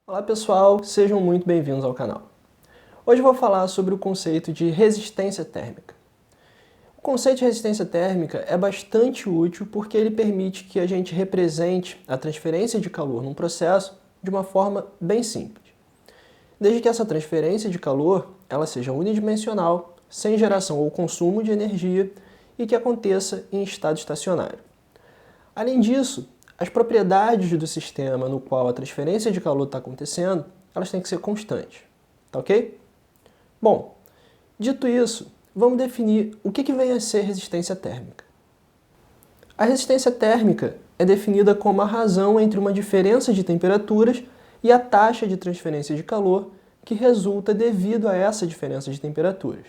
Olá pessoal, sejam muito bem-vindos ao canal. Hoje eu vou falar sobre o conceito de resistência térmica. O conceito de resistência térmica é bastante útil porque ele permite que a gente represente a transferência de calor num processo de uma forma bem simples. Desde que essa transferência de calor ela seja unidimensional, sem geração ou consumo de energia e que aconteça em estado estacionário. Além disso, as propriedades do sistema no qual a transferência de calor está acontecendo, elas têm que ser constantes, tá ok? Bom, dito isso, vamos definir o que vem a ser resistência térmica. A resistência térmica é definida como a razão entre uma diferença de temperaturas e a taxa de transferência de calor que resulta devido a essa diferença de temperaturas.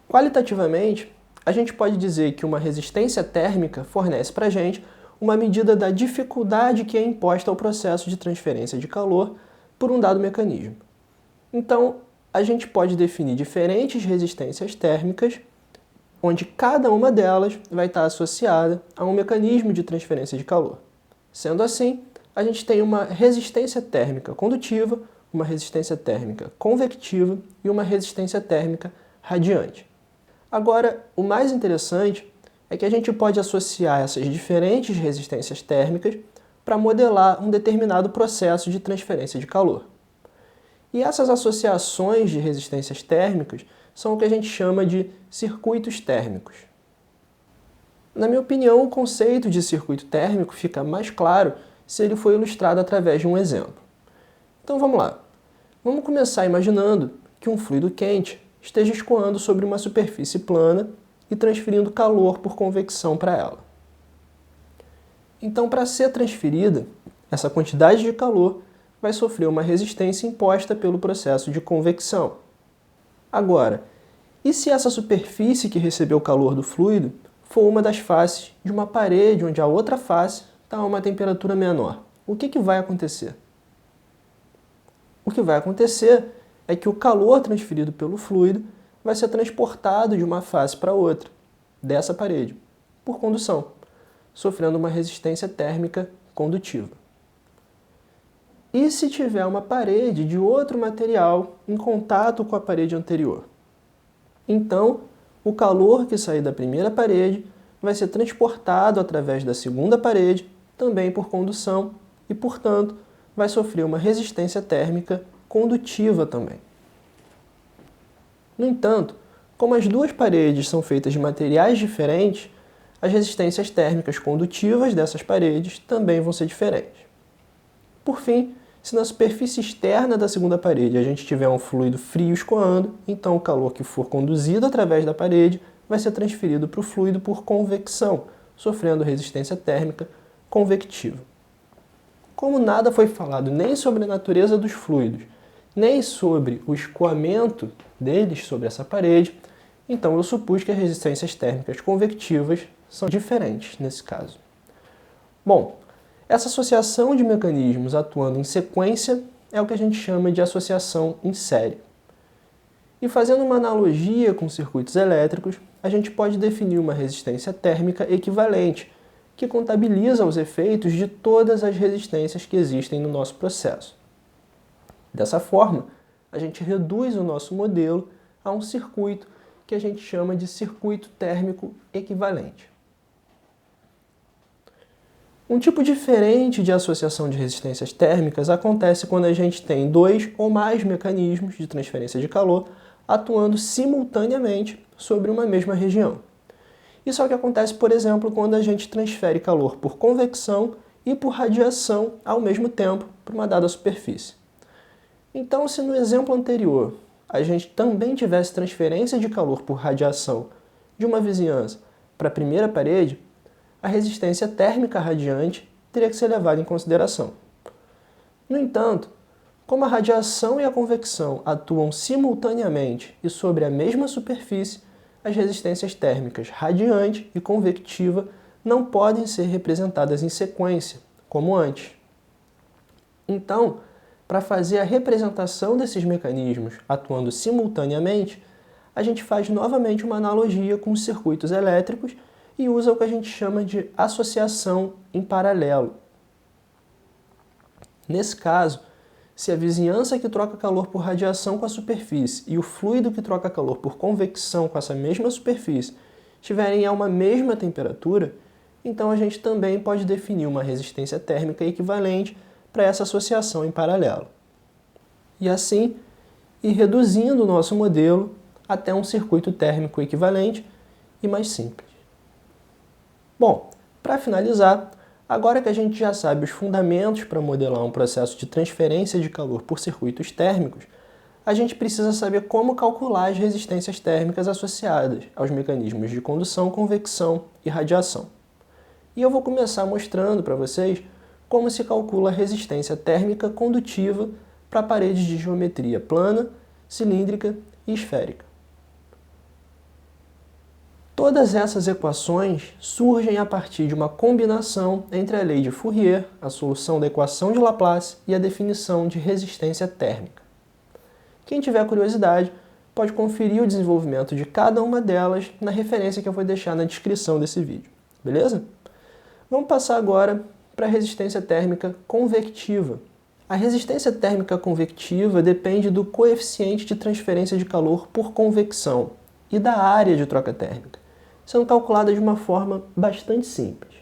Qualitativamente, a gente pode dizer que uma resistência térmica fornece para a gente uma medida da dificuldade que é imposta ao processo de transferência de calor por um dado mecanismo. Então, a gente pode definir diferentes resistências térmicas, onde cada uma delas vai estar associada a um mecanismo de transferência de calor. Sendo assim, a gente tem uma resistência térmica condutiva, uma resistência térmica convectiva e uma resistência térmica radiante. Agora, o mais interessante é que a gente pode associar essas diferentes resistências térmicas para modelar um determinado processo de transferência de calor. E essas associações de resistências térmicas são o que a gente chama de circuitos térmicos. Na minha opinião, o conceito de circuito térmico fica mais claro se ele for ilustrado através de um exemplo. Então vamos lá. Vamos começar imaginando que um fluido quente esteja escoando sobre uma superfície plana e transferindo calor por convecção para ela. Então, para ser transferida, essa quantidade de calor vai sofrer uma resistência imposta pelo processo de convecção. Agora, e se essa superfície que recebeu o calor do fluido for uma das faces de uma parede onde a outra face está a uma temperatura menor? O que vai acontecer? O que vai acontecer é que o calor transferido pelo fluido vai ser transportado de uma face para outra, dessa parede, por condução, sofrendo uma resistência térmica condutiva. E se tiver uma parede de outro material em contato com a parede anterior? Então, o calor que sair da primeira parede vai ser transportado através da segunda parede, também por condução, e, portanto, vai sofrer uma resistência térmica condutiva também. No entanto, como as duas paredes são feitas de materiais diferentes, as resistências térmicas condutivas dessas paredes também vão ser diferentes. Por fim, se na superfície externa da segunda parede a gente tiver um fluido frio escoando, então o calor que for conduzido através da parede vai ser transferido para o fluido por convecção, sofrendo resistência térmica convectiva. Como nada foi falado nem sobre a natureza dos fluidos, nem sobre o escoamento deles sobre essa parede, então eu supus que as resistências térmicas convectivas são diferentes nesse caso. Bom, essa associação de mecanismos atuando em sequência é o que a gente chama de associação em série. E fazendo uma analogia com circuitos elétricos, a gente pode definir uma resistência térmica equivalente, que contabiliza os efeitos de todas as resistências que existem no nosso processo. Dessa forma, a gente reduz o nosso modelo a um circuito que a gente chama de circuito térmico equivalente. Um tipo diferente de associação de resistências térmicas acontece quando a gente tem dois ou mais mecanismos de transferência de calor atuando simultaneamente sobre uma mesma região. Isso é o que acontece, por exemplo, quando a gente transfere calor por convecção e por radiação ao mesmo tempo para uma dada superfície. Então, se no exemplo anterior a gente também tivesse transferência de calor por radiação de uma vizinhança para a primeira parede, a resistência térmica radiante teria que ser levada em consideração. No entanto, como a radiação e a convecção atuam simultaneamente e sobre a mesma superfície, as resistências térmicas radiante e convectiva não podem ser representadas em sequência, como antes. Então, para fazer a representação desses mecanismos atuando simultaneamente, a gente faz novamente uma analogia com os circuitos elétricos e usa o que a gente chama de associação em paralelo. Nesse caso, se a vizinhança que troca calor por radiação com a superfície e o fluido que troca calor por convecção com essa mesma superfície estiverem a uma mesma temperatura, então a gente também pode definir uma resistência térmica equivalente para essa associação em paralelo. E assim, ir reduzindo o nosso modelo até um circuito térmico equivalente e mais simples. Bom, para finalizar, agora que a gente já sabe os fundamentos para modelar um processo de transferência de calor por circuitos térmicos, a gente precisa saber como calcular as resistências térmicas associadas aos mecanismos de condução, convecção e radiação. E eu vou começar mostrando para vocês como se calcula a resistência térmica condutiva para paredes de geometria plana, cilíndrica e esférica. Todas essas equações surgem a partir de uma combinação entre a lei de Fourier, a solução da equação de Laplace e a definição de resistência térmica. Quem tiver curiosidade pode conferir o desenvolvimento de cada uma delas na referência que eu vou deixar na descrição desse vídeo, beleza? Vamos passar agora para a resistência térmica convectiva. A resistência térmica convectiva depende do coeficiente de transferência de calor por convecção e da área de troca térmica, sendo calculada de uma forma bastante simples.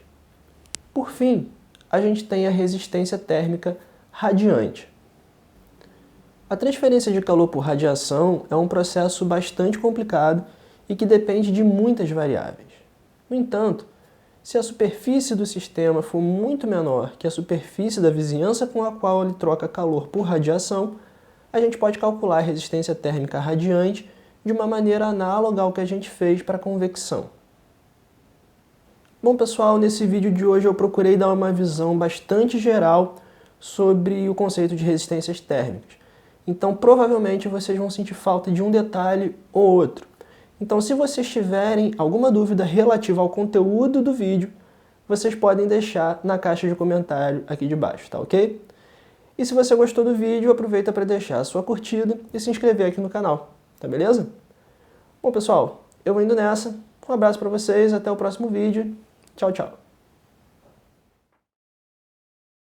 Por fim, a gente tem a resistência térmica radiante. A transferência de calor por radiação é um processo bastante complicado e que depende de muitas variáveis. No entanto, se a superfície do sistema for muito menor que a superfície da vizinhança com a qual ele troca calor por radiação, a gente pode calcular a resistência térmica radiante de uma maneira análoga ao que a gente fez para a convecção. Bom pessoal, nesse vídeo de hoje eu procurei dar uma visão bastante geral sobre o conceito de resistências térmicas. Então provavelmente vocês vão sentir falta de um detalhe ou outro. Então se vocês tiverem alguma dúvida relativa ao conteúdo do vídeo, vocês podem deixar na caixa de comentário aqui de baixo, tá ok? E se você gostou do vídeo, aproveita para deixar a sua curtida e se inscrever aqui no canal, tá beleza? Bom pessoal, eu vou indo nessa, um abraço para vocês, até o próximo vídeo, tchau, tchau!